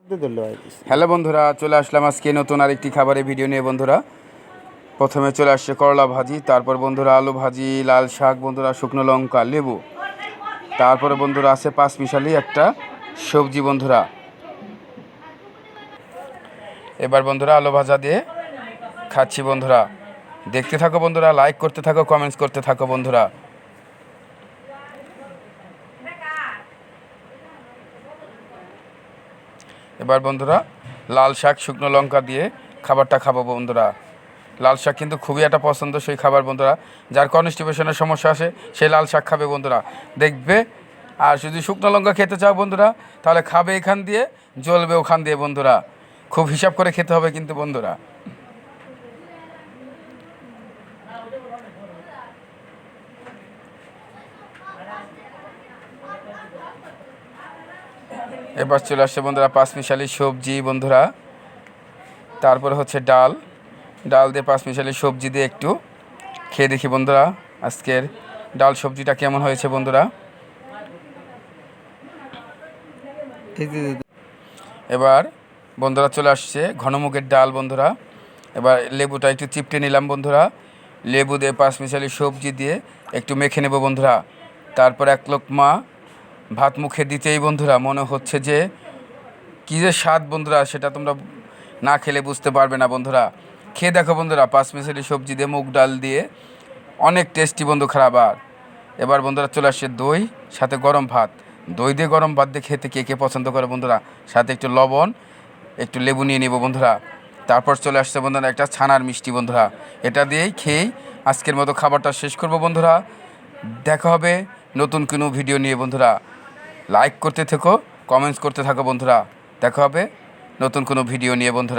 Hello বন্ধুরা, চলে আসলাম আজকে নতুন আরেকটি খাবারের ভিডিও নিয়ে। বন্ধুরা, প্রথমে চলে আসছে করলা ভাজি, তারপর বন্ধুরা আলু ভাজি, লাল শাক, বন্ধুরা শুকনো লঙ্কা, লেবু, তারপরে বন্ধুরা আছে পাঁচমিশালি একটা সবজি। বন্ধুরা, এবার বন্ধুরা আলু ভাজা দিয়ে খাচ্ছি। বন্ধুরা, দেখতে থাকো বন্ধুরা, লাইক করতে থাকো, কমেন্টস করতে থাকো বন্ধুরা। এবার বন্ধুরা লাল শাক শুকনো লঙ্কা দিয়ে খাবারটা খাবো বন্ধুরা। লাল শাক কিন্তু খুবই একটা পছন্দসই খাবার বন্ধুরা। যার কনস্টিপেশনের সমস্যা আসে সেই লাল শাক খাবে বন্ধুরা, দেখবে। আর যদি শুকনো লঙ্কা খেতে চাও বন্ধুরা, তাহলে খাবে এখান দিয়ে, জ্বলবে ওখান দিয়ে বন্ধুরা। খুব হিসাব করে খেতে হবে কিন্তু বন্ধুরা। এবার চলে আসছে বন্ধুরা পাঁচমিশালি সবজি বন্ধুরা, তারপরে হচ্ছে ডাল। ডাল দিয়ে পাঁচমিশালি সবজি দিয়ে একটু খেয়ে দেখি বন্ধুরা আজকের ডাল সবজিটা কেমন হয়েছে বন্ধুরা। এবার বন্ধুরা চলে আসছে ঘনমুগের ডাল বন্ধুরা। এবার লেবুটা একটু চিপটে নিলাম বন্ধুরা, লেবু দিয়ে পাঁচমিশালি সবজি দিয়ে একটু মেখে নেব বন্ধুরা। তারপর এক লোকমা ভাত মুখে দিতেই বন্ধুরা মনে হচ্ছে যে কী যে স্বাদ বন্ধুরা, সেটা তোমরা না খেলে বুঝতে পারবে না বন্ধুরা। খেয়ে দেখো বন্ধুরা, পাঁচমিশালি সবজি দিয়ে মুগ ডাল দিয়ে অনেক টেস্টি বন্ধু, খারাপ। আর এবার বন্ধুরা চলে আসছে দই, সাথে গরম ভাত। দই দিয়ে গরম ভাত দিয়ে খেতে কে কে পছন্দ করে বন্ধুরা, সাথে একটু লবণ, একটু লেবু নিয়ে নেব বন্ধুরা। তারপর চলে আসছে বন্ধুরা একটা ছানার মিষ্টি বন্ধুরা। এটা দিয়েই খেয়েই আজকের মতো খাবারটা শেষ করব বন্ধুরা। দেখা হবে নতুন কোনো ভিডিও নিয়ে বন্ধুরা। লাইক করতে থেকো, কমেন্টস করতে থাকো বন্ধুরা। দেখা হবে নতুন কোনো ভিডিও নিয়ে বন্ধুরা।